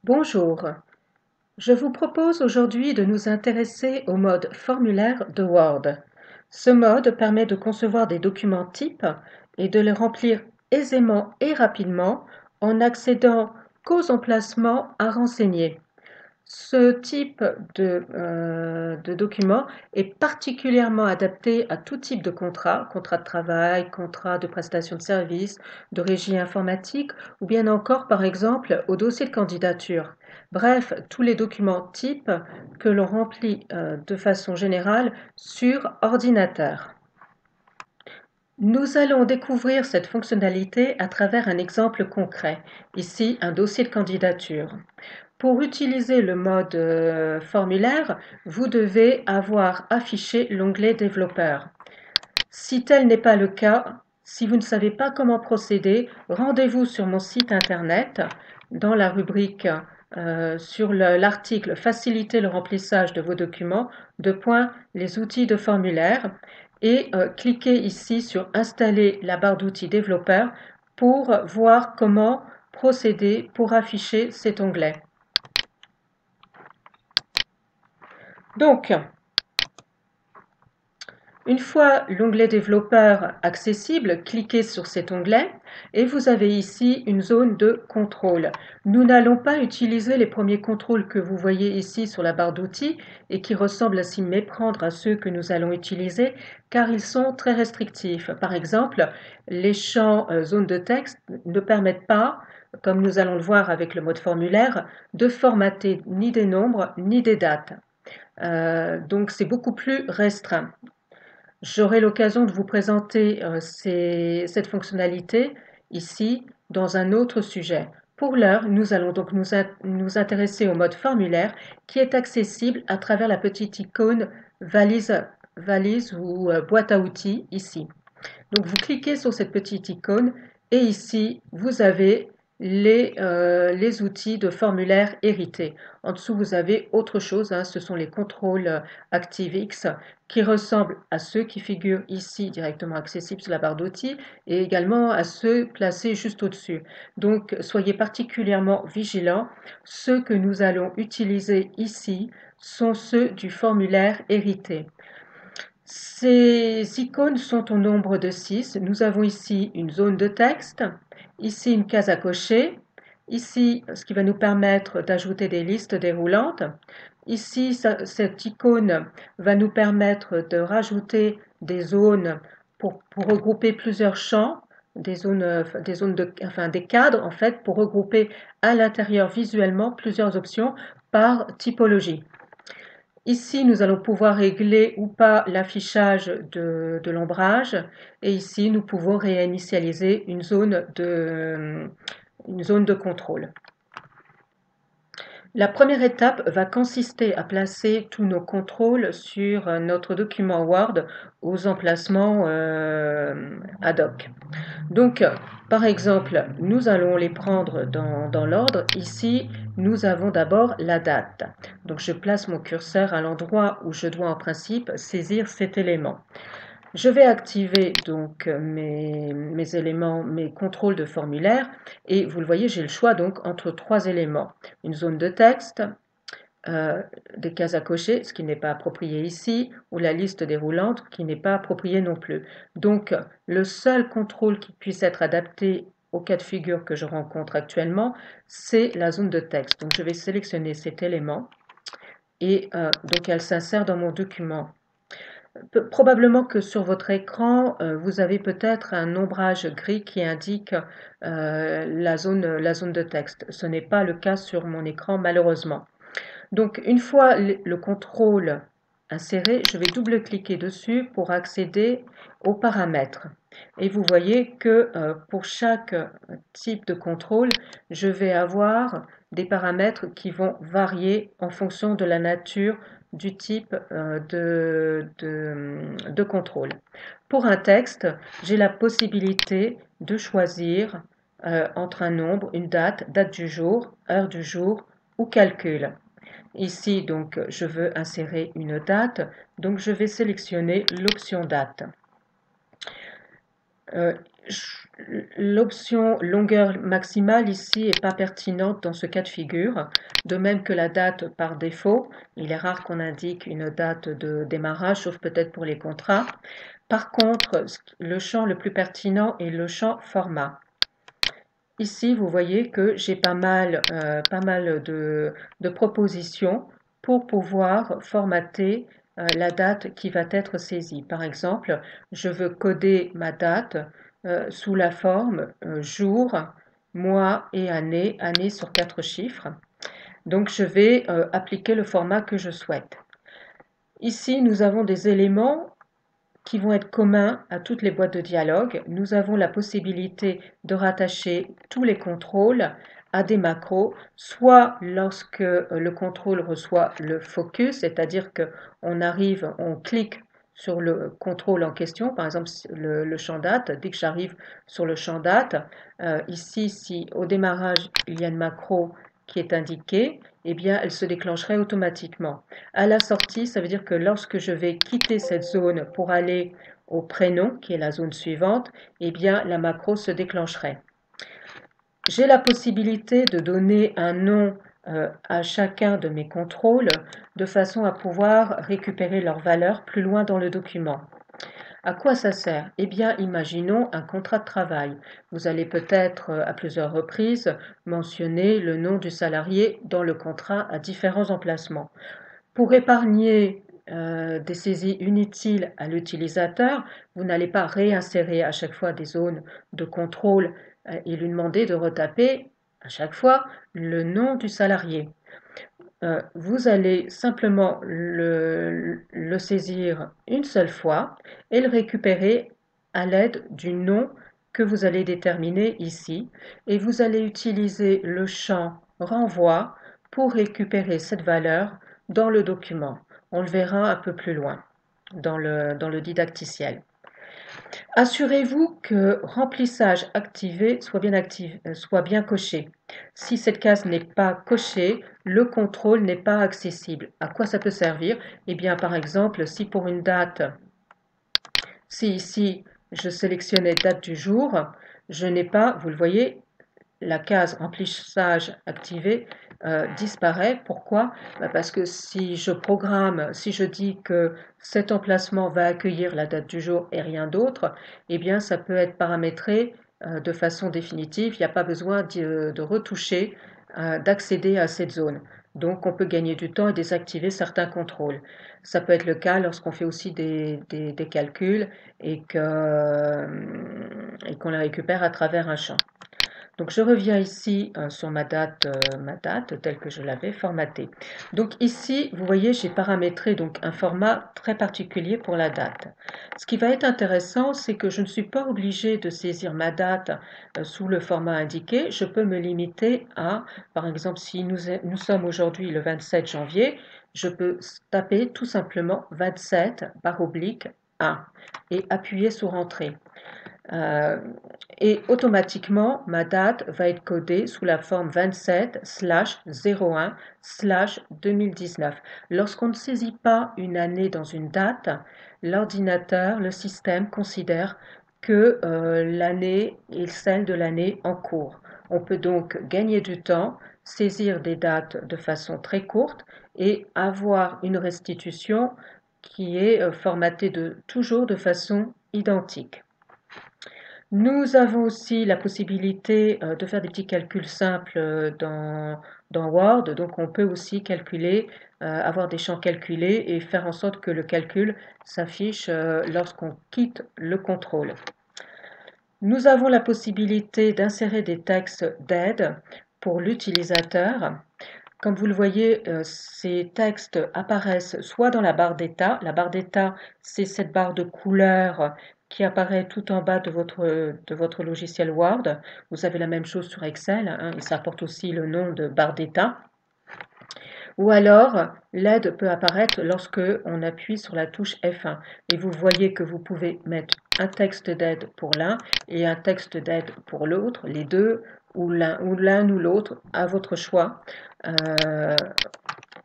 Bonjour, je vous propose aujourd'hui de nous intéresser au mode formulaire de Word. Ce mode permet de concevoir des documents types et de les remplir aisément et rapidement en accédant qu'aux emplacements à renseigner. Ce type de document est particulièrement adapté à tout type de contrat, contrat de travail, contrat de prestation de services, de régie informatique ou bien encore par exemple au dossier de candidature. Bref, tous les documents types que l'on remplit de façon générale sur ordinateur. Nous allons découvrir cette fonctionnalité à travers un exemple concret, ici un dossier de candidature. Pour utiliser le mode formulaire, vous devez avoir affiché l'onglet développeur. Si tel n'est pas le cas, si vous ne savez pas comment procéder, rendez-vous sur mon site internet dans la rubrique sur l'article Faciliter le remplissage de vos documents, les outils de formulaire et cliquez ici sur Installer la barre d'outils développeur pour voir comment procéder pour afficher cet onglet. Donc, une fois l'onglet développeur accessible, cliquez sur cet onglet et vous avez ici une zone de contrôle. Nous n'allons pas utiliser les premiers contrôles que vous voyez ici sur la barre d'outils et qui ressemblent à s'y méprendre à ceux que nous allons utiliser car ils sont très restrictifs. Par exemple, les champs zone de texte ne permettent pas, comme nous allons le voir avec le mode formulaire, de formater ni des nombres ni des dates. Donc c'est beaucoup plus restreint. J'aurai l'occasion de vous présenter cette fonctionnalité ici dans un autre sujet. Pour l'heure, nous allons donc nous intéresser au mode formulaire qui est accessible à travers la petite icône valise ou boîte à outils ici. Donc vous cliquez sur cette petite icône et ici vous avez les outils de formulaire hérité. En dessous vous avez autre chose, ce sont les contrôles ActiveX qui ressemblent à ceux qui figurent ici directement accessibles sur la barre d'outils et également à ceux placés juste au-dessus. Donc soyez particulièrement vigilants. Ceux que nous allons utiliser ici sont ceux du formulaire hérité. Ces icônes sont au nombre de 6. Nous avons ici une zone de texte, ici une case à cocher, ici ce qui va nous permettre d'ajouter des listes déroulantes. Ici, cette icône va nous permettre de rajouter des zones pour regrouper plusieurs champs, des cadres en fait, pour regrouper à l'intérieur visuellement plusieurs options par typologie. Ici, nous allons pouvoir régler ou pas l'affichage de l'ombrage et ici, nous pouvons réinitialiser une zone de contrôle. La première étape va consister à placer tous nos contrôles sur notre document Word aux emplacements ad hoc. Donc, par exemple, nous allons les prendre dans l'ordre. Ici, nous avons d'abord la date. Donc, je place mon curseur à l'endroit où je dois en principe saisir cet élément. Je vais activer donc mes éléments, mes contrôles de formulaire et vous le voyez, j'ai le choix donc entre 3 éléments. Une zone de texte, des cases à cocher, ce qui n'est pas approprié ici, ou la liste déroulante qui n'est pas appropriée non plus. Donc le seul contrôle qui puisse être adapté au cas de figure que je rencontre actuellement, c'est la zone de texte. Donc je vais sélectionner cet élément et donc elle s'insère dans mon document. Probablement que sur votre écran, vous avez peut-être un ombrage gris qui indique la zone de texte. Ce n'est pas le cas sur mon écran malheureusement. Donc une fois le contrôle inséré, je vais double-cliquer dessus pour accéder aux paramètres. Et vous voyez que pour chaque type de contrôle, je vais avoir des paramètres qui vont varier en fonction de la nature du type de contrôle. Pour un texte, j'ai la possibilité de choisir entre un nombre, une date, date du jour, heure du jour ou calcul. Ici, donc, je veux insérer une date, donc je vais sélectionner l'option date. L'option longueur maximale ici n'est pas pertinente dans ce cas de figure, de même que la date par défaut. Il est rare qu'on indique une date de démarrage, sauf peut-être pour les contrats. Par contre, le champ le plus pertinent est le champ format. Ici, vous voyez que j'ai pas mal de propositions pour pouvoir formater la date qui va être saisie. Par exemple, je veux coder ma date sous la forme jour, mois et année, année sur 4 chiffres. Donc, je vais appliquer le format que je souhaite. Ici, nous avons des éléments qui vont être communs à toutes les boîtes de dialogue. Nous avons la possibilité de rattacher tous les contrôles à des macros, soit lorsque le contrôle reçoit le focus, c'est-à-dire on clique sur le contrôle en question, par exemple le champ date. Dès que j'arrive sur le champ date, ici, si au démarrage il y a une macro qui est indiquée, eh bien, elle se déclencherait automatiquement. À la sortie, ça veut dire que lorsque je vais quitter cette zone pour aller au prénom, qui est la zone suivante, eh bien, la macro se déclencherait. J'ai la possibilité de donner un nom à chacun de mes contrôles de façon à pouvoir récupérer leur valeur plus loin dans le document. À quoi ça sert? Eh bien, imaginons un contrat de travail. Vous allez peut-être à plusieurs reprises mentionner le nom du salarié dans le contrat à différents emplacements. Pour épargner des saisies inutiles à l'utilisateur, vous n'allez pas réinsérer à chaque fois des zones de contrôle et lui demander de retaper à chaque fois le nom du salarié. Vous allez simplement le saisir une seule fois et le récupérer à l'aide du nom que vous allez déterminer ici, et vous allez utiliser le champ renvoi pour récupérer cette valeur dans le document. On le verra un peu plus loin dans le didacticiel. Assurez-vous que remplissage activé soit bien coché. Si cette case n'est pas cochée, le contrôle n'est pas accessible. À quoi ça peut servir? Eh bien, par exemple, si pour une date, si ici je sélectionnais date du jour, je n'ai pas, vous le voyez, la case remplissage activé disparaît. Pourquoi? Parce que si je dis que cet emplacement va accueillir la date du jour et rien d'autre, eh bien ça peut être paramétré de façon définitive. Il n'y a pas besoin de retoucher, d'accéder à cette zone. Donc on peut gagner du temps et désactiver certains contrôles. Ça peut être le cas lorsqu'on fait aussi des calculs et qu'on les récupère à travers un champ. Donc je reviens ici sur ma date telle que je l'avais formatée. Donc ici, vous voyez, j'ai paramétré donc un format très particulier pour la date. Ce qui va être intéressant, c'est que je ne suis pas obligée de saisir ma date sous le format indiqué. Je peux me limiter à, par exemple, si nous sommes aujourd'hui le 27 janvier, je peux taper tout simplement 27 /1 et appuyer sur Entrée. Et automatiquement, ma date va être codée sous la forme 27/01/2019. Lorsqu'on ne saisit pas une année dans une date, l'ordinateur, le système considère que l'année est celle de l'année en cours. On peut donc gagner du temps, saisir des dates de façon très courte et avoir une restitution qui est formatée toujours de façon identique. Nous avons aussi la possibilité de faire des petits calculs simples dans Word. Donc on peut aussi calculer, avoir des champs calculés et faire en sorte que le calcul s'affiche lorsqu'on quitte le contrôle. Nous avons la possibilité d'insérer des textes d'aide pour l'utilisateur. Comme vous le voyez, ces textes apparaissent soit dans la barre d'état. La barre d'état, c'est cette barre de couleur qui apparaît tout en bas de votre logiciel Word. Vous avez la même chose sur Excel, hein, et ça apporte aussi le nom de barre d'état. Ou alors, l'aide peut apparaître lorsque on appuie sur la touche F1. Et vous voyez que vous pouvez mettre un texte d'aide pour l'un et un texte d'aide pour l'autre, les deux, ou l'un ou l'autre, à votre choix.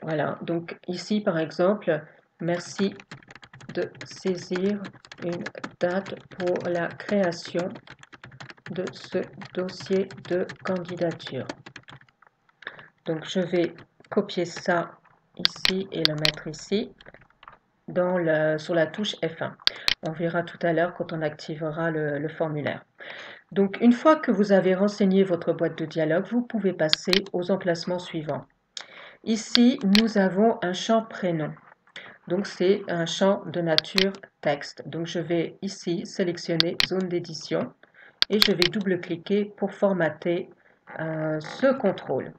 Voilà, donc ici par exemple, merci de saisir une date pour la création de ce dossier de candidature. Donc je vais copier ça ici et le mettre ici sur la touche F1. On verra tout à l'heure quand on activera le formulaire. Donc une fois que vous avez renseigné votre boîte de dialogue, vous pouvez passer aux emplacements suivants. Ici, nous avons un champ prénom. Donc c'est un champ de nature texte. Donc je vais ici sélectionner zone d'édition et je vais double-cliquer pour formater ce contrôle.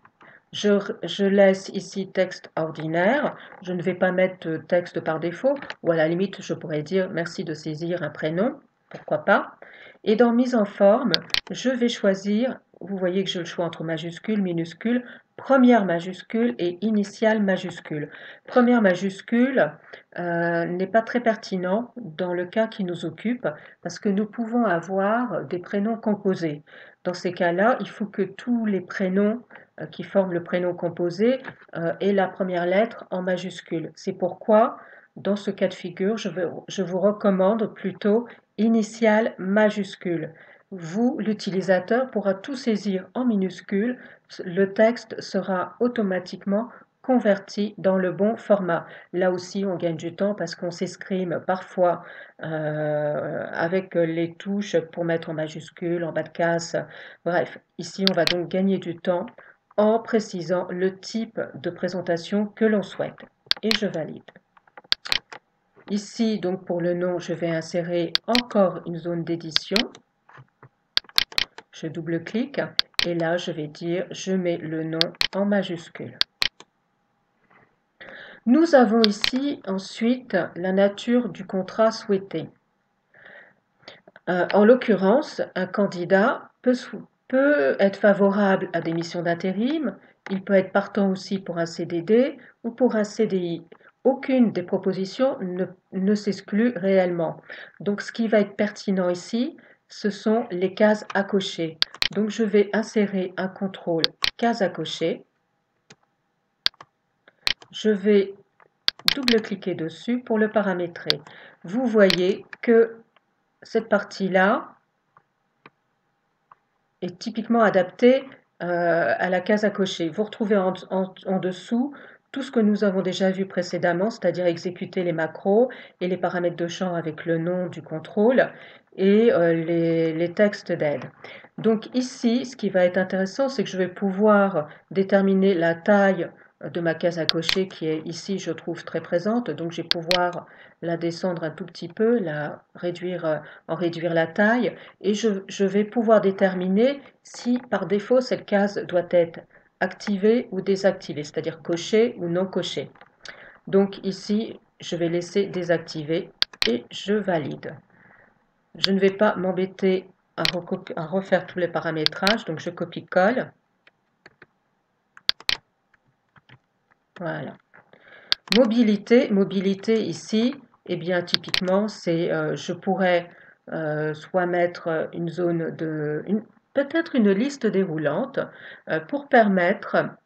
Je laisse ici texte ordinaire. Je ne vais pas mettre texte par défaut, ou à la limite, je pourrais dire merci de saisir un prénom, pourquoi pas. Et dans mise en forme, je vais choisir, vous voyez que j'ai le choix entre majuscule, minuscule, première majuscule et initiale majuscule. Première majuscule n'est pas très pertinent dans le cas qui nous occupe, parce que nous pouvons avoir des prénoms composés. Dans ces cas-là, il faut que tous les prénoms qui forment le prénom composé aient la première lettre en majuscule. C'est pourquoi, dans ce cas de figure, je vous recommande plutôt initiale majuscule. Vous, l'utilisateur, pourra tout saisir en minuscule. Le texte sera automatiquement converti dans le bon format. Là aussi, on gagne du temps parce qu'on s'escrime parfois avec les touches pour mettre en majuscule, en bas de case. Bref, ici, on va donc gagner du temps en précisant le type de présentation que l'on souhaite. Et je valide. Ici, donc pour le nom, je vais insérer encore une zone d'édition. Je double-clique et là, je vais dire, je mets le nom en majuscule. Nous avons ici ensuite la nature du contrat souhaité. En l'occurrence, un candidat peut être favorable à des missions d'intérim, il peut être partant aussi pour un CDD ou pour un CDI. Aucune des propositions ne s'exclut réellement. Donc ce qui va être pertinent ici, ce sont les cases à cocher. Donc je vais insérer un contrôle case à cocher. Je vais double-cliquer dessus pour le paramétrer. Vous voyez que cette partie-là est typiquement adaptée à la case à cocher. Vous retrouvez en dessous tout ce que nous avons déjà vu précédemment, c'est-à-dire exécuter les macros et les paramètres de champ avec le nom du contrôle et les textes d'aide. Donc ici, ce qui va être intéressant, c'est que je vais pouvoir déterminer la taille de ma case à cocher qui est ici, je trouve, très présente. Donc je vais pouvoir la descendre un tout petit peu, en réduire la taille et je vais pouvoir déterminer si par défaut cette case doit être activée ou désactivée, c'est-à-dire cochée ou non cochée. Donc ici, je vais laisser désactiver et je valide. Je ne vais pas m'embêter à refaire tous les paramétrages, donc je copie-colle. Voilà. Mobilité ici, eh bien typiquement, c'est je pourrais soit mettre une zone peut-être une liste déroulante pour permettre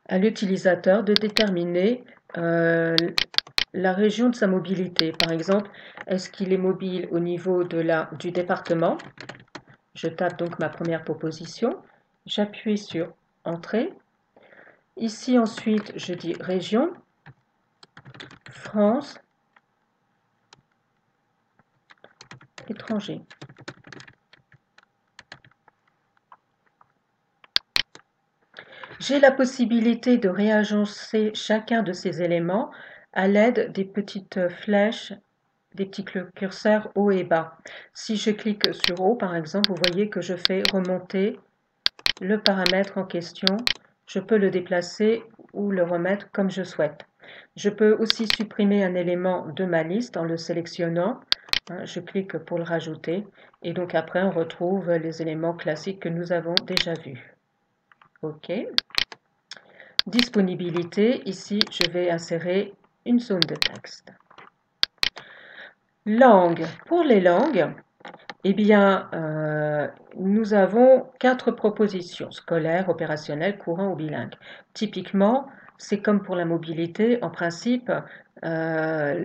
à l'utilisateur de déterminer la région de sa mobilité. Par exemple, est-ce qu'il est mobile au niveau du département? Je tape donc ma première proposition, j'appuie sur Entrée. Ici ensuite, je dis Région, France, étranger. J'ai la possibilité de réagencer chacun de ces éléments à l'aide des petites flèches, des petits curseurs haut et bas. Si je clique sur haut, par exemple, vous voyez que je fais remonter le paramètre en question. Je peux le déplacer ou le remettre comme je souhaite. Je peux aussi supprimer un élément de ma liste en le sélectionnant. Je clique pour le rajouter et donc après on retrouve les éléments classiques que nous avons déjà vus. OK. Disponibilité, ici je vais insérer une zone de texte. Langue. Pour les langues, eh bien, nous avons 4 propositions, scolaire, opérationnel, courant ou bilingue. Typiquement, c'est comme pour la mobilité, en principe, quand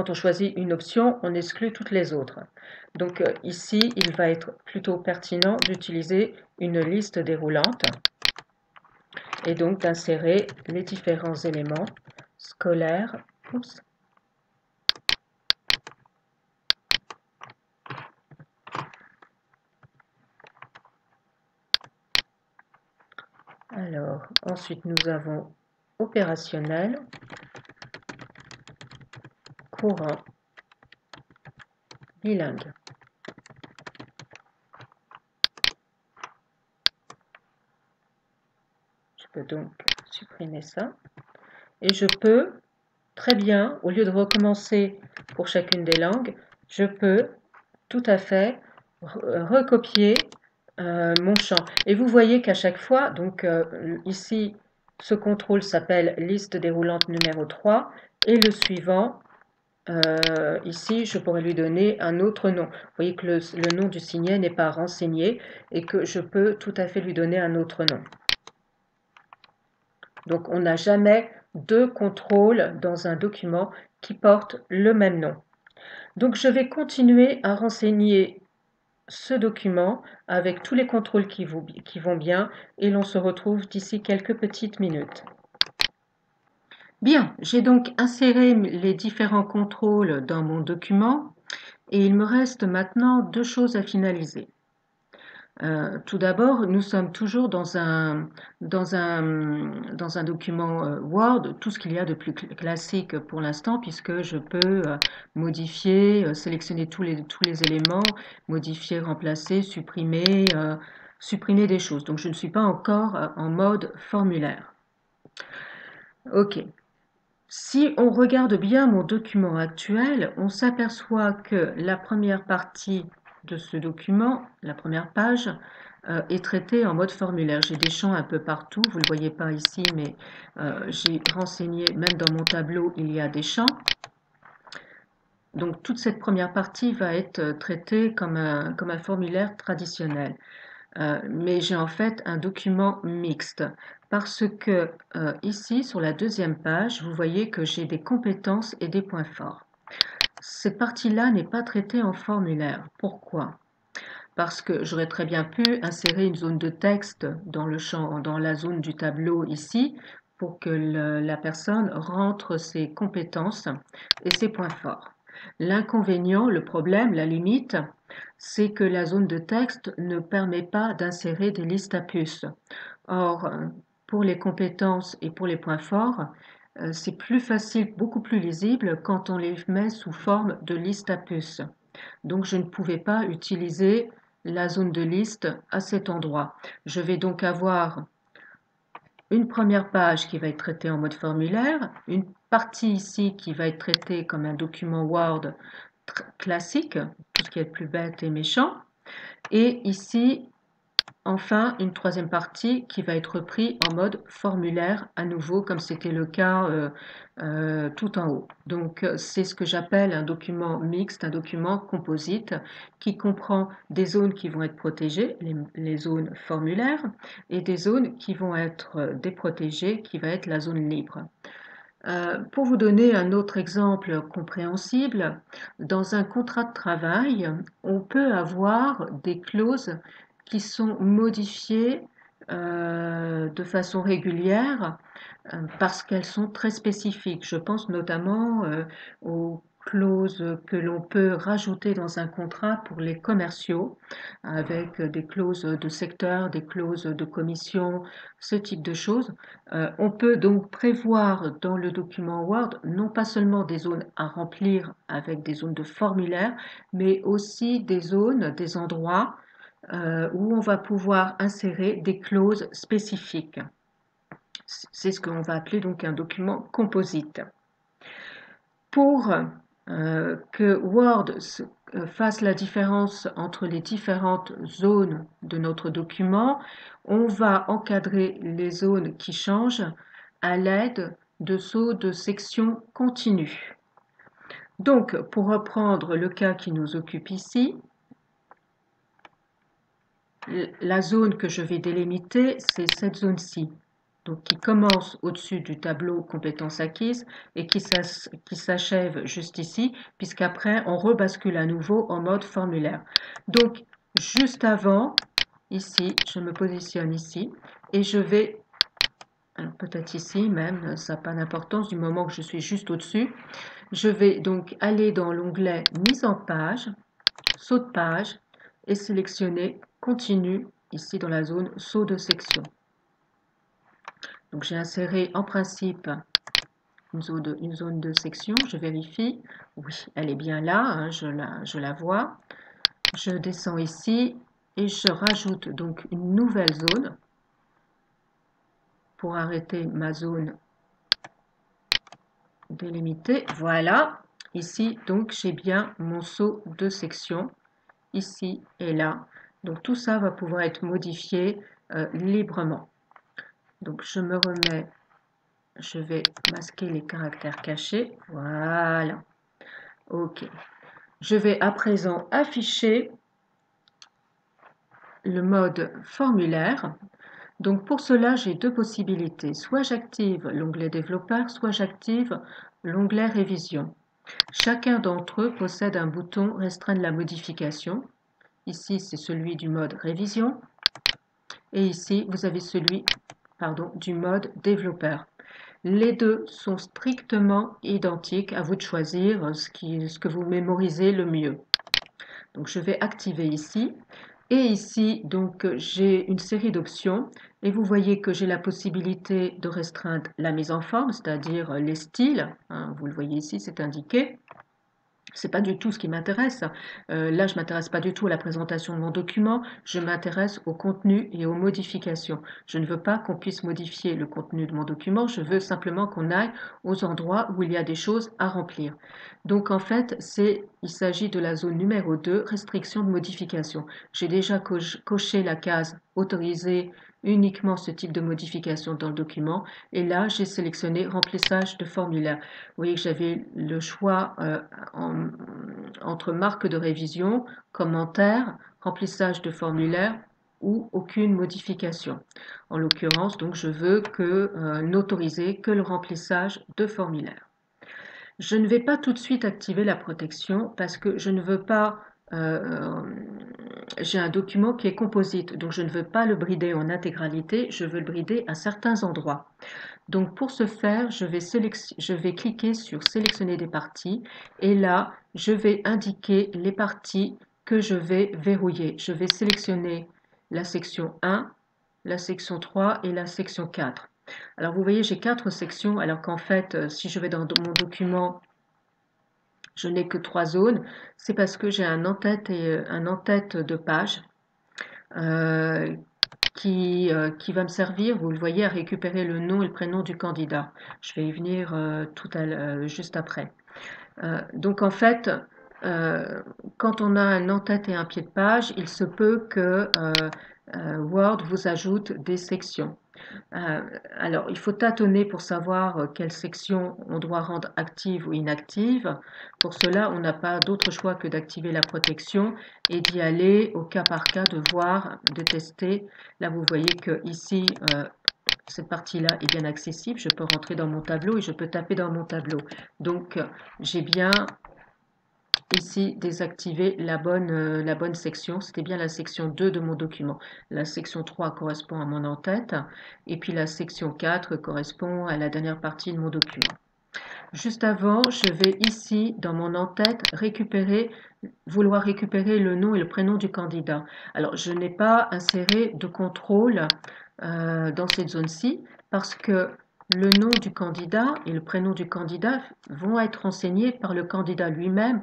on choisit une option, on exclut toutes les autres. Donc ici, il va être plutôt pertinent d'utiliser une liste déroulante et donc d'insérer les différents éléments scolaires. Oups. Alors, ensuite nous avons opérationnel, courant, bilingue. Je peux donc supprimer ça. Et je peux très bien, au lieu de recommencer pour chacune des langues, je peux tout à fait recopier mon champ. Et vous voyez qu'à chaque fois, donc ici, ce contrôle s'appelle liste déroulante numéro 3 et le suivant, ici, je pourrais lui donner un autre nom. Vous voyez que le nom du signet n'est pas renseigné et que je peux tout à fait lui donner un autre nom. Donc, on n'a jamais deux contrôles dans un document qui portent le même nom. Donc, je vais continuer à renseigner ce document avec tous les contrôles qui vont bien et l'on se retrouve d'ici quelques petites minutes. Bien, j'ai donc inséré les différents contrôles dans mon document et il me reste maintenant deux choses à finaliser. Tout d'abord, nous sommes toujours dans un document Word, tout ce qu'il y a de plus classique pour l'instant, puisque je peux modifier, sélectionner tous les éléments, modifier, remplacer, supprimer des choses. Donc je ne suis pas encore en mode formulaire. Ok. Si on regarde bien mon document actuel, on s'aperçoit que la première partie de ce document, la première page, est traitée en mode formulaire. J'ai des champs un peu partout, vous ne le voyez pas ici, mais j'ai renseigné, même dans mon tableau, il y a des champs. Donc toute cette première partie va être traitée comme un formulaire traditionnel. Mais j'ai en fait un document mixte parce que ici, sur la deuxième page, vous voyez que j'ai des compétences et des points forts. Cette partie-là n'est pas traitée en formulaire. Pourquoi? Parce que j'aurais très bien pu insérer une zone de texte dans le champ, dans la zone du tableau ici, pour que la personne rentre ses compétences et ses points forts. L'inconvénient, le problème, la limite, c'est que la zone de texte ne permet pas d'insérer des listes à puces. Or, pour les compétences et pour les points forts, c'est plus facile, beaucoup plus lisible quand on les met sous forme de listes à puces. Donc, je ne pouvais pas utiliser la zone de liste à cet endroit. Je vais donc avoir une première page qui va être traitée en mode formulaire, une partie ici qui va être traitée comme un document Word classique, tout ce qui est le plus bête et méchant, et ici, enfin, une troisième partie qui va être reprise en mode formulaire à nouveau, comme c'était le cas tout en haut. Donc, c'est ce que j'appelle un document mixte, un document composite, qui comprend des zones qui vont être protégées, les zones formulaires, et des zones qui vont être déprotégées, qui va être la zone libre. Pour vous donner un autre exemple compréhensible, dans un contrat de travail, on peut avoir des clauses qui sont modifiées de façon régulière parce qu'elles sont très spécifiques. Je pense notamment aux clauses que l'on peut rajouter dans un contrat pour les commerciaux, avec des clauses de secteur, des clauses de commission, ce type de choses. On peut donc prévoir dans le document Word non pas seulement des zones à remplir avec des zones de formulaire, mais aussi des zones, des endroits où on va pouvoir insérer des clauses spécifiques. C'est ce qu'on va appeler donc un document composite. Pour que Word fasse la différence entre les différentes zones de notre document, on va encadrer les zones qui changent à l'aide de sauts de section continue. Donc, pour reprendre le cas qui nous occupe ici, la zone que je vais délimiter, c'est cette zone-ci. donc qui commence au-dessus du tableau compétences acquises et qui s'achève juste ici, puisqu'après on rebascule à nouveau en mode formulaire. Donc juste avant, ici, je me positionne ici et je vais, peut-être ici même, ça n'a pas d'importance du moment que je suis juste au-dessus, je vais donc aller dans l'onglet mise en page, saut de page et sélectionner continue ici dans la zone saut de section. Donc j'ai inséré en principe une zone de section, je vérifie, oui, elle est bien là, hein, je la vois. Je descends ici et je rajoute donc une nouvelle zone pour arrêter ma zone délimitée. Voilà, ici donc j'ai bien mon saut de section, ici et là. Donc tout ça va pouvoir être modifié librement. Donc je me remets, je vais masquer les caractères cachés, voilà, ok. Je vais à présent afficher le mode formulaire. Donc pour cela, j'ai deux possibilités. Soit j'active l'onglet développeur, soit j'active l'onglet révision. Chacun d'entre eux possède un bouton restreindre la modification. Ici, c'est celui du mode révision. Et ici, vous avez celui du mode développeur. Les deux sont strictement identiques. À vous de choisir ce que vous mémorisez le mieux. Donc je vais activer ici. Et ici, donc, j'ai une série d'options et vous voyez que j'ai la possibilité de restreindre la mise en forme, c'est-à-dire les styles. Hein, vous le voyez ici, c'est indiqué. C'est pas du tout ce qui m'intéresse. Là, je m'intéresse pas du tout à la présentation de mon document. Je m'intéresse au contenu et aux modifications. Je ne veux pas qu'on puisse modifier le contenu de mon document. Je veux simplement qu'on aille aux endroits où il y a des choses à remplir. Donc, en fait, il s'agit de la zone numéro 2, restriction de modification. J'ai déjà coché la case autorisée uniquement ce type de modification dans le document. Et là, j'ai sélectionné remplissage de formulaire. Vous voyez que j'avais le choix entre marque de révision, commentaire, remplissage de formulaire ou aucune modification. En l'occurrence, donc, je veux n'autoriser que le remplissage de formulaire. Je ne vais pas tout de suite activer la protection parce que je ne veux pas j'ai un document qui est composite, donc je ne veux pas le brider en intégralité, je veux le brider à certains endroits. Donc pour ce faire, je vais cliquer sur sélectionner des parties et là, je vais indiquer les parties que je vais verrouiller. Je vais sélectionner la section 1, la section 3 et la section 4. Alors vous voyez, j'ai 4 sections alors qu'en fait, si je vais dans mon document, je n'ai que 3 zones. C'est parce que j'ai un en-tête de page qui va me servir, vous le voyez, à récupérer le nom et le prénom du candidat. Je vais y venir juste après. Donc en fait, quand on a un en-tête et un pied de page, il se peut que Word vous ajoute des sections. Alors, il faut tâtonner pour savoir quelle section on doit rendre active ou inactive. Pour cela, on n'a pas d'autre choix que d'activer la protection et d'y aller au cas par cas, de voir, de tester. Là, vous voyez que ici, cette partie-là est bien accessible. Je peux rentrer dans mon tableau et je peux taper dans mon tableau. Donc, j'ai bien ici désactiver la bonne section. C'était bien la section 2 de mon document. La section 3 correspond à mon en-tête et puis la section 4 correspond à la dernière partie de mon document. Juste avant, je vais ici dans mon en-tête vouloir récupérer le nom et le prénom du candidat. Alors je n'ai pas inséré de contrôle dans cette zone-ci parce que le nom du candidat et le prénom du candidat vont être renseignés par le candidat lui-même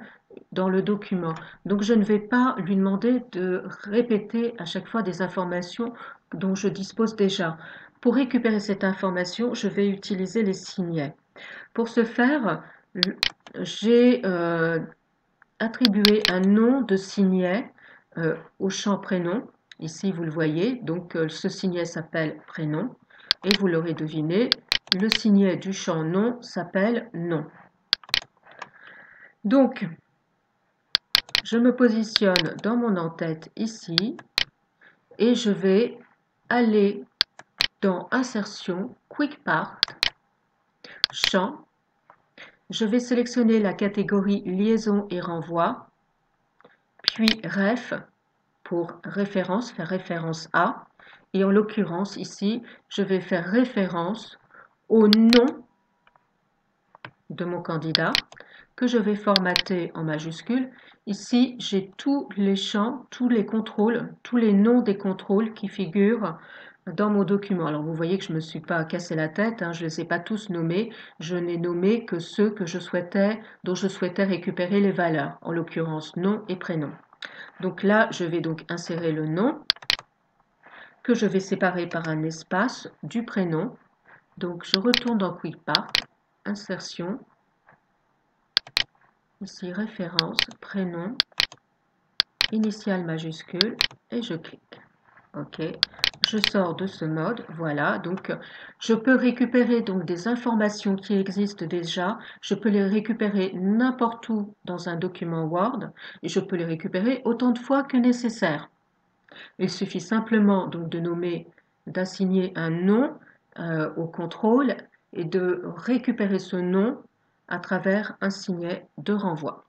dans le document. Donc je ne vais pas lui demander de répéter à chaque fois des informations dont je dispose déjà. Pour récupérer cette information, je vais utiliser les signets. Pour ce faire, j'ai attribué un nom de signet au champ prénom. Ici, vous le voyez, donc ce signet s'appelle prénom. Et vous l'aurez deviné, le signet du champ nom s'appelle nom. Donc, je me positionne dans mon en-tête ici et je vais aller dans Insertion, Quick Part, Champ. Je vais sélectionner la catégorie Liaison et renvoi, puis Ref pour référence, faire référence à. Et en l'occurrence, ici, je vais faire référence au nom de mon candidat que je vais formater en majuscule. Ici, j'ai tous les champs, tous les contrôles, tous les noms des contrôles qui figurent dans mon document. Alors, vous voyez que je ne me suis pas cassé la tête, hein, je ne les ai pas tous nommés. Je n'ai nommé que ceux que dont je souhaitais récupérer les valeurs, en l'occurrence nom et prénom. Donc là, je vais donc insérer le nom que je vais séparer par un espace du prénom. Donc, je retourne dans Quick Part, Insertion, ici référence, prénom, initiale majuscule et je clique. OK, je sors de ce mode, voilà, donc je peux récupérer donc des informations qui existent déjà, je peux les récupérer n'importe où dans un document Word et je peux les récupérer autant de fois que nécessaire. Il suffit simplement donc de nommer, d'assigner un nom au contrôle et de récupérer ce nom à travers un signet de renvoi.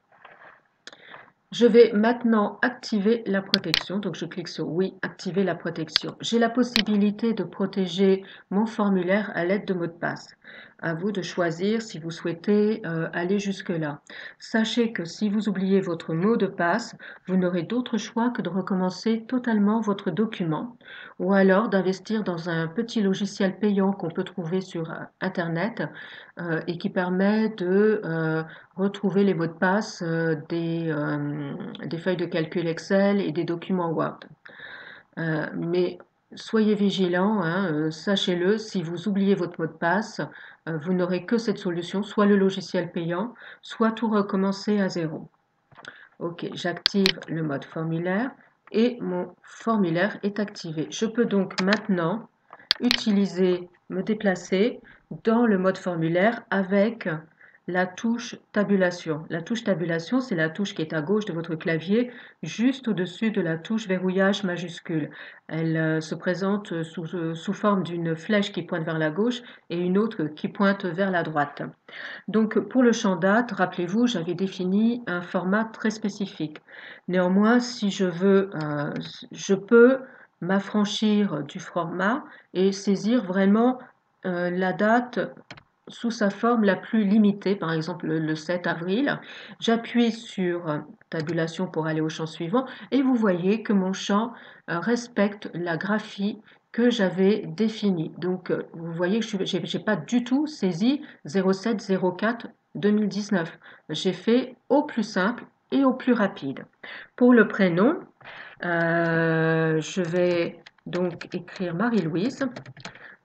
Je vais maintenant activer la protection. Donc, je clique sur oui, activer la protection. J'ai la possibilité de protéger mon formulaire à l'aide de mots de passe. À vous de choisir si vous souhaitez aller jusque-là. Sachez que si vous oubliez votre mot de passe, vous n'aurez d'autre choix que de recommencer totalement votre document ou alors d'investir dans un petit logiciel payant qu'on peut trouver sur Internet et qui permet de retrouver les mots de passe des feuilles de calcul Excel et des documents Word. Mais soyez vigilants, hein, sachez-le, si vous oubliez votre mot de passe, vous n'aurez que cette solution, soit le logiciel payant, soit tout recommencer à zéro. Ok, j'active le mode formulaire et mon formulaire est activé. Je peux donc maintenant me déplacer dans le mode formulaire avec la touche tabulation. La touche tabulation, c'est la touche qui est à gauche de votre clavier, juste au-dessus de la touche verrouillage majuscule. Elle se présente sous forme d'une flèche qui pointe vers la gauche et une autre qui pointe vers la droite. Donc pour le champ date, rappelez-vous, j'avais défini un format très spécifique. Néanmoins, si je veux, je peux m'affranchir du format et saisir vraiment la date sous sa forme la plus limitée, par exemple le 7 avril. J'appuie sur tabulation pour aller au champ suivant et vous voyez que mon champ respecte la graphie que j'avais définie. Donc vous voyez que je n'ai pas du tout saisi 07 04 2019. J'ai fait au plus simple et au plus rapide. Pour le prénom, je vais donc écrire Marie-Louise.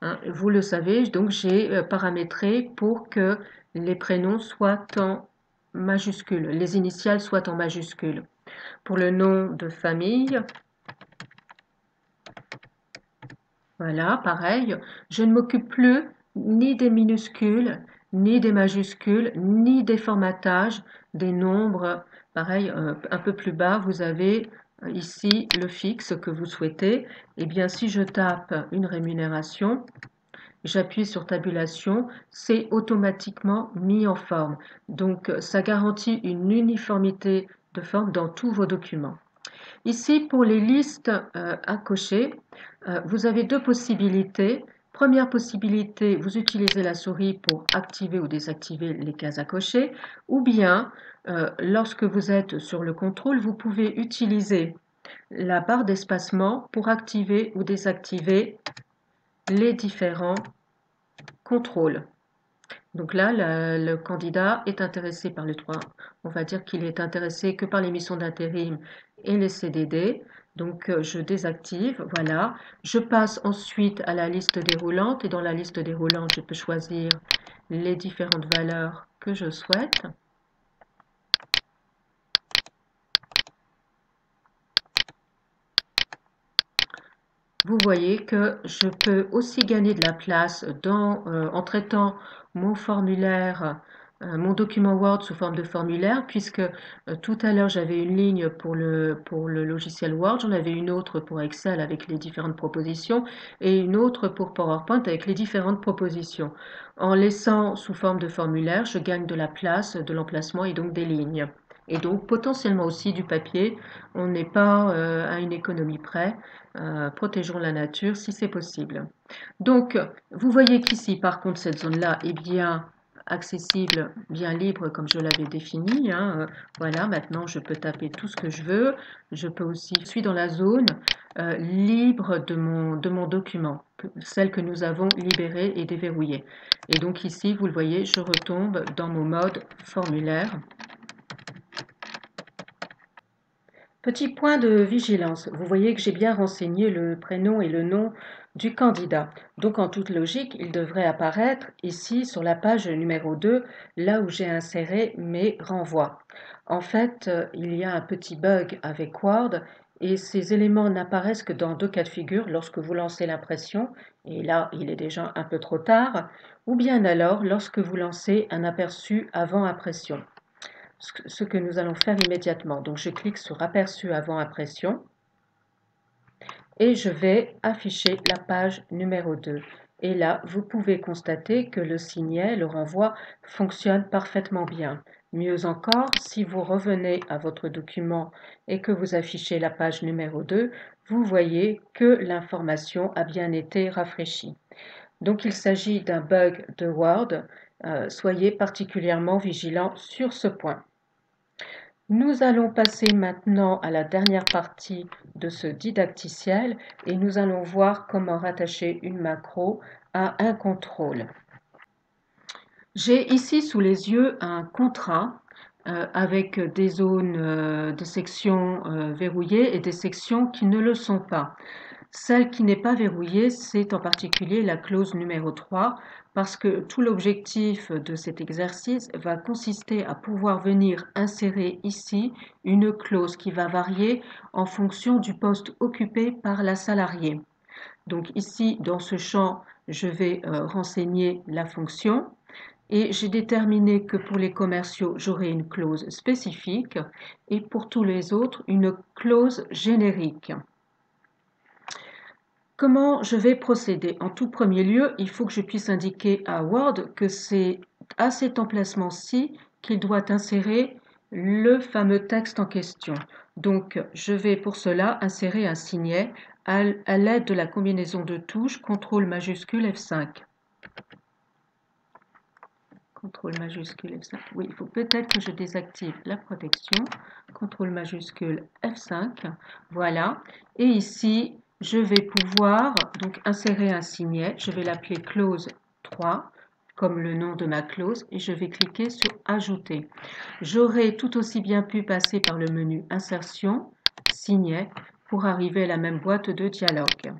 Hein, vous le savez, donc j'ai paramétré pour que les prénoms soient en majuscules, les initiales soient en majuscules. Pour le nom de famille, voilà, pareil, je ne m'occupe plus ni des minuscules, ni des majuscules, ni des formatages, des nombres. Pareil, un peu plus bas, vous avez ici le fixe que vous souhaitez. Eh bien, si je tape une rémunération, j'appuie sur tabulation, c'est automatiquement mis en forme. Donc, ça garantit une uniformité de forme dans tous vos documents. Ici, pour les listes à cocher, vous avez deux possibilités. Première possibilité, vous utilisez la souris pour activer ou désactiver les cases à cocher, ou bien, lorsque vous êtes sur le contrôle, vous pouvez utiliser la barre d'espacement pour activer ou désactiver les différents contrôles. Donc là, le candidat est intéressé par les trois. On va dire qu'il est intéressé que par les missions d'intérim et les CDD. Donc je désactive, voilà. Je passe ensuite à la liste déroulante et dans la liste déroulante, je peux choisir les différentes valeurs que je souhaite. Vous voyez que je peux aussi gagner de la place en traitant mon formulaire mon document Word sous forme de formulaire, puisque tout à l'heure j'avais une ligne pour le logiciel Word, j'en avais une autre pour Excel avec les différentes propositions et une autre pour PowerPoint avec les différentes propositions. En laissant sous forme de formulaire, je gagne de la place, de l'emplacement et donc des lignes. Et donc potentiellement aussi du papier. On n'est pas à une économie près. Protégeons la nature si c'est possible. Donc, vous voyez qu'ici, par contre, cette zone-là est bien accessible, bien libre comme je l'avais défini. Hein. Voilà, maintenant je peux taper tout ce que je veux. Je peux aussi, je suis dans la zone libre de mon document, celle que nous avons libérée et déverrouillée. Et donc ici, vous le voyez, je retombe dans mon mode formulaire. Petit point de vigilance, vous voyez que j'ai bien renseigné le prénom et le nom du candidat. Donc en toute logique, il devrait apparaître ici sur la page numéro 2, là où j'ai inséré mes renvois. En fait, il y a un petit bug avec Word et ces éléments n'apparaissent que dans deux cas de figure, lorsque vous lancez l'impression, et là il est déjà un peu trop tard, ou bien alors lorsque vous lancez un aperçu avant impression. Ce que nous allons faire immédiatement. Donc je clique sur aperçu avant impression et je vais afficher la page numéro 2. Et là, vous pouvez constater que le signet, le renvoi, fonctionne parfaitement bien. Mieux encore, si vous revenez à votre document et que vous affichez la page numéro 2, vous voyez que l'information a bien été rafraîchie. Donc il s'agit d'un bug de Word. Soyez particulièrement vigilant sur ce point. Nous allons passer maintenant à la dernière partie de ce didacticiel et nous allons voir comment rattacher une macro à un contrôle. J'ai ici sous les yeux un contrat avec des zones, des sections verrouillées et des sections qui ne le sont pas. Celle qui n'est pas verrouillée, c'est en particulier la clause numéro 3, parce que tout l'objectif de cet exercice va consister à pouvoir venir insérer ici une clause qui va varier en fonction du poste occupé par la salariée. Donc ici, dans ce champ, je vais renseigner la fonction. Et j'ai déterminé que pour les commerciaux, j'aurai une clause spécifique et pour tous les autres, une clause générique. Comment je vais procéder? En tout premier lieu, il faut que je puisse indiquer à Word que c'est à cet emplacement-ci qu'il doit insérer le fameux texte en question. Donc, je vais pour cela insérer un signet à l'aide de la combinaison de touches CTRL majuscule F5. CTRL majuscule F5. Oui, il faut peut-être que je désactive la protection. CTRL majuscule F5. Voilà. Et ici, je vais pouvoir donc insérer un signet. Je vais l'appeler clause 3 comme le nom de ma clause et je vais cliquer sur ajouter. J'aurais tout aussi bien pu passer par le menu insertion, signet pour arriver à la même boîte de dialogue.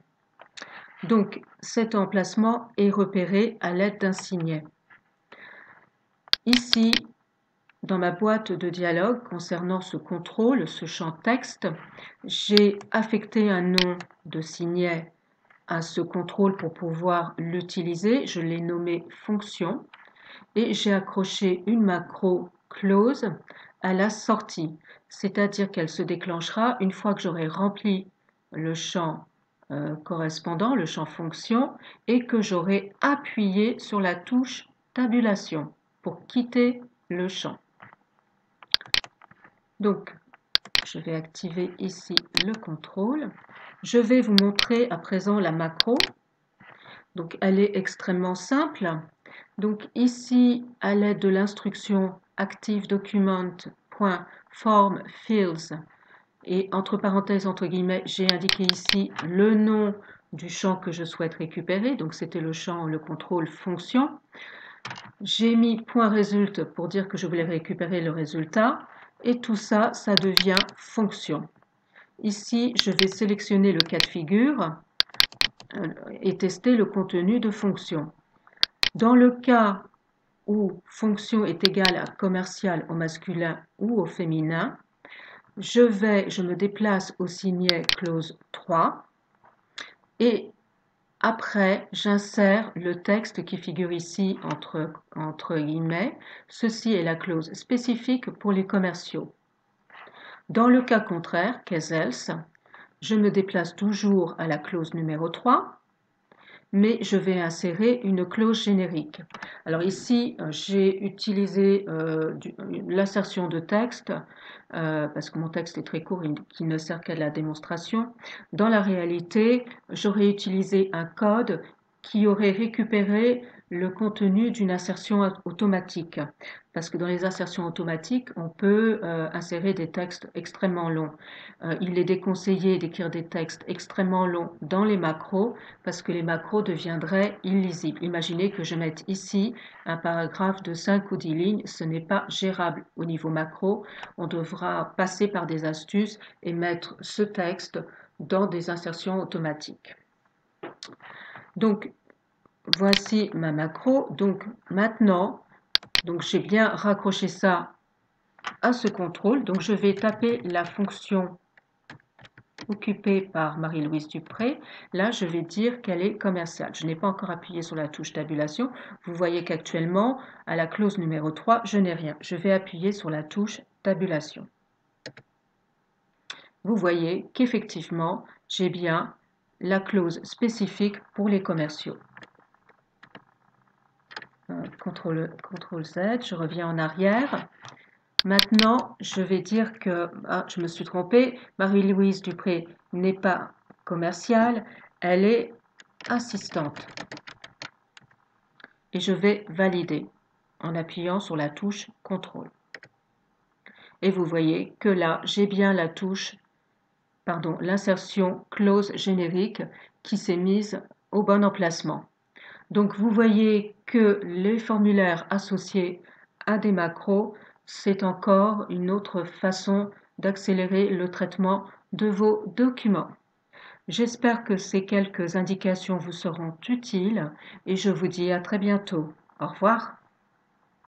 Donc cet emplacement est repéré à l'aide d'un signet. Ici, dans ma boîte de dialogue concernant ce contrôle, ce champ texte, j'ai affecté un nom de signet à ce contrôle pour pouvoir l'utiliser. Je l'ai nommé fonction et j'ai accroché une macro close à la sortie, c'est-à-dire qu'elle se déclenchera une fois que j'aurai rempli le champ correspondant, le champ fonction, et que j'aurai appuyé sur la touche tabulation pour quitter le champ. Donc, je vais activer ici le contrôle. Je vais vous montrer à présent la macro. Donc, elle est extrêmement simple. Donc, ici, à l'aide de l'instruction ActiveDocument.Form Fields, et entre parenthèses, entre guillemets, j'ai indiqué ici le nom du champ que je souhaite récupérer. Donc, c'était le champ, le contrôle fonction. J'ai mis point résulte pour dire que je voulais récupérer le résultat. Et tout ça, ça devient fonction. Ici, je vais sélectionner le cas de figure et tester le contenu de fonction. Dans le cas où fonction est égale à commercial au masculin ou au féminin, je me déplace au signet clause 3 et Après, j'insère le texte qui figure ici entre guillemets. Ceci est la clause spécifique pour les commerciaux. Dans le cas contraire, case else, je me déplace toujours à la clause numéro 3, mais je vais insérer une clause générique. Alors ici, j'ai utilisé l'insertion de texte, parce que mon texte est très court, qui ne sert qu'à la démonstration. Dans la réalité, j'aurais utilisé un code qui aurait récupéré le contenu d'une insertion automatique. Parce que dans les insertions automatiques, on peut insérer des textes extrêmement longs. Il est déconseillé d'écrire des textes extrêmement longs dans les macros parce que les macros deviendraient illisibles. Imaginez que je mette ici un paragraphe de 5 ou 10 lignes, ce n'est pas gérable au niveau macro. On devra passer par des astuces et mettre ce texte dans des insertions automatiques. Donc, voici ma macro. Donc, maintenant, j'ai bien raccroché ça à ce contrôle. Donc, je vais taper la fonction occupée par Marie-Louise Dupré. Là, je vais dire qu'elle est commerciale. Je n'ai pas encore appuyé sur la touche tabulation. Vous voyez qu'actuellement, à la clause numéro 3, je n'ai rien. Je vais appuyer sur la touche tabulation. Vous voyez qu'effectivement, j'ai bien la clause spécifique pour les commerciaux. CTRL Z, je reviens en arrière. Maintenant, je vais dire que, je me suis trompée, Marie-Louise Dupré n'est pas commerciale, elle est assistante. Et je vais valider en appuyant sur la touche CTRL. Et vous voyez que là, j'ai bien la touche, l'insertion clause générique qui s'est mise au bon emplacement. Donc vous voyez que les formulaires associés à des macros, c'est encore une autre façon d'accélérer le traitement de vos documents. J'espère que ces quelques indications vous seront utiles et je vous dis à très bientôt. Au revoir.